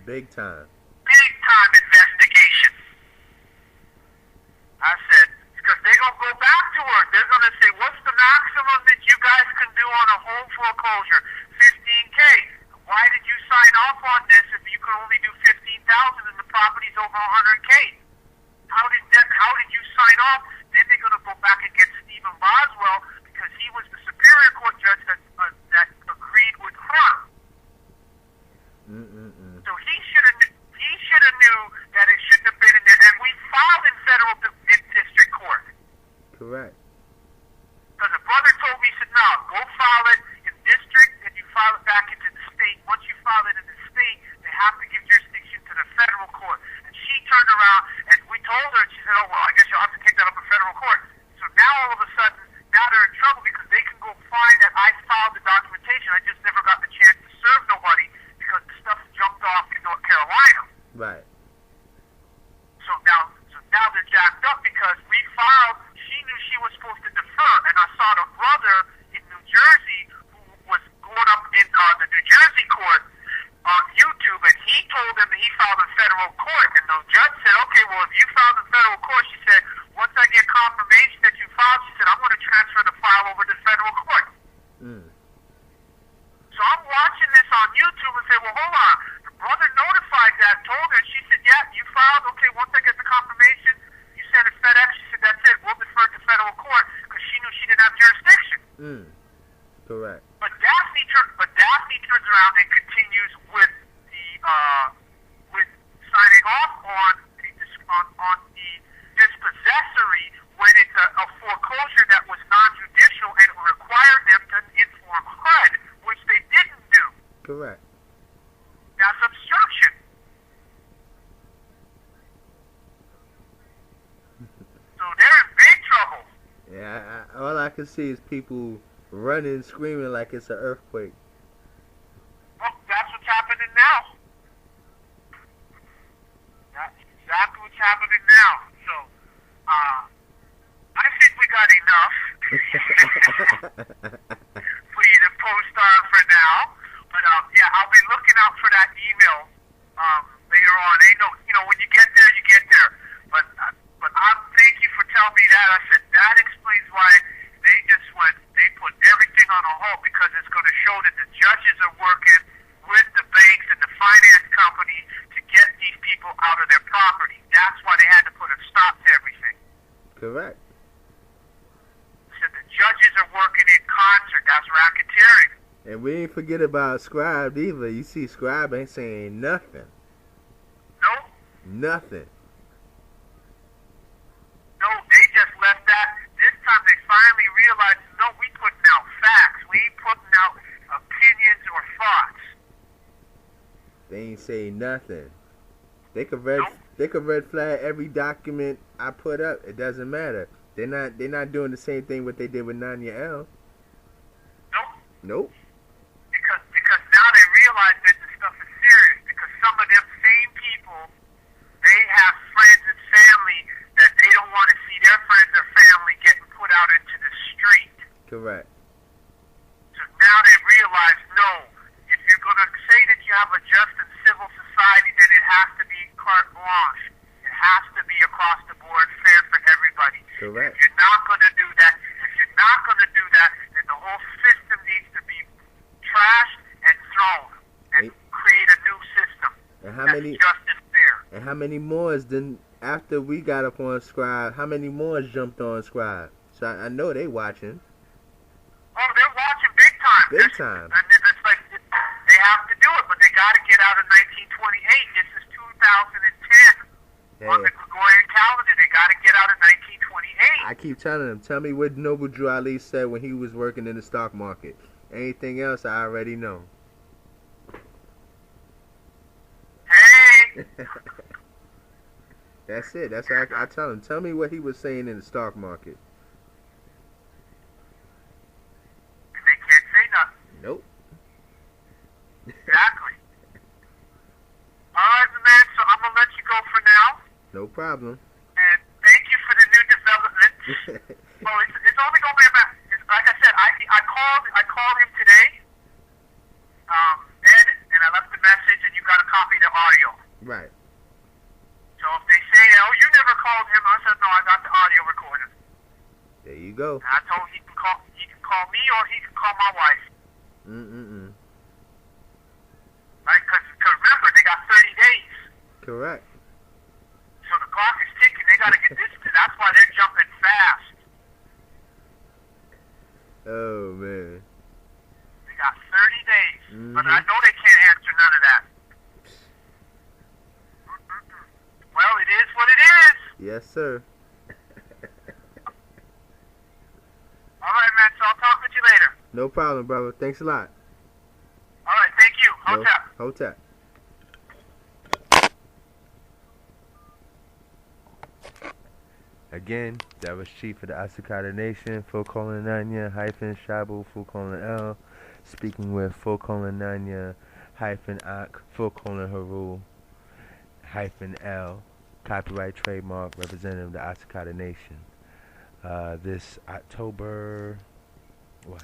Big time. Big time investigation. I said, because they're going to go back to her. They're going to say, what's the maximum that you guys can do on a home foreclosure? $15K. Why did you sign off on this if you can only do $15,000 and the property's over $100K? How did you sign off? Then they're going to go back and get Stephen Boswell because he was the Superior Court judge that agreed with her. So he should have knew that it shouldn't have been in there. And we filed in federal district court. Correct. Because the brother told me, he said, no, go file it in district and you file it back into the state. Once you file it in the state, they have to give jurisdiction to the federal court. And she turned around and we told her, and she said, oh, well, I guess you'll have to take that up in federal court. So now all of a sudden, now they're in trouble because they can go find that I filed the documentation. I just never got the chance to serve nobody because the stuff jumped off in North Carolina. Right. So now they're jacked up because we filed. She knew she was supposed to defer, and I saw the brother in New Jersey who was going up in the New Jersey court on YouTube, and he told them that he filed in federal court. And the judge said, okay, well, if you filed in federal court, she said, once I get confirmation that you filed, she said, I'm going to transfer the file over to federal court. So I'm watching this on YouTube and say, well, hold on. The brother notified that, told her, she said, yeah, you filed. Okay, once I get the confirmation, you send it FedEx. She said, that's it. We'll defer to federal court because she knew she didn't have jurisdiction. Correct. But Daphne turns around and continues with signing off on the dispossessory when it's a foreclosure that was non-judicial and it required them to inform HUD, which they didn't do. Correct. That's obstruction. So they're in big trouble. Yeah, all I can see is people running, screaming like it's an earthquake. Well, that's what's happening now. That's exactly what's happening now. So, I think we got enough for you to post on for now. But, yeah, I'll be looking out for that email later on. When you get there, you get there. But thank you for telling me that. I said, that explains why they put everything on a hold because it's going to show that the judges are working with the banks and the finance company to get these people out of their property. That's why they had to put a stop to everything. Correct. So the judges are working in concert. That's racketeering. And we ain't forget about Scribe either. You see, Scribe ain't saying nothing. Nope. Nothing. No, they just left that. This time they finally realized, no, we putting out facts. We ain't putting out opinions or thoughts. They ain't saying nothing. They could red flag every document I put up. It doesn't matter. They're not doing the same thing what they did with Nanya L. Nope. Because now they realize that this stuff is serious. Because some of them same people, they have friends and family that they don't want to see their friends or family getting put out into the street. Correct. So now they realize, no, if you're going to say that you have a just and civil society, then it has to be carte blanche. It has to be across the board, fair for everybody. Correct. If you're not going to do that, then the whole system needs to be trashed and thrown and create a new system that's just and fair. And how many more after we got up on Scribe, how many more jumped on Scribe? So I know they watching. Oh, they're watching big time. Big time. And it's like they have to do it, but they got to get out of 1928. This is 2010. Hey. On the Gregorian calendar, they got to get out of 1928. I keep telling them, tell me what Noble Drew Ali said when he was working in the stock market. Anything else, I already know. Hey! That's it. That's what I tell him. Tell me what he was saying in the stock market. And they can't say nothing. Nope. Exactly. All right, man, so I'm going to let you go for now. No problem. And thank you for the new development. Well, it's only going to be about, like I said, I called him today, Ed, and I left the message, and you got a copy of the audio. Right. So if they say, oh, you never called him, I said, no, I got the audio recorded. There you go. And I told him he can call me or he can call my wife. Right? Because remember, they got 30 days. Correct. So the clock is ticking. They got to get this. That's why they're jumping fast. Oh, man. They got 30 days. But I know they can't answer none of that. Well, it is what it is. Yes, sir. All right, man. So I'll talk with you later. No problem, brother. Thanks a lot. All right. Thank you. Hotep. Hotep. Again, that was Chief of the Sik Hata Nation, _Nanya -Shabu, _L, speaking with _Nanya -Ak, _Haru -L, copyright trademark representative of the Sik Hata Nation. This October, what?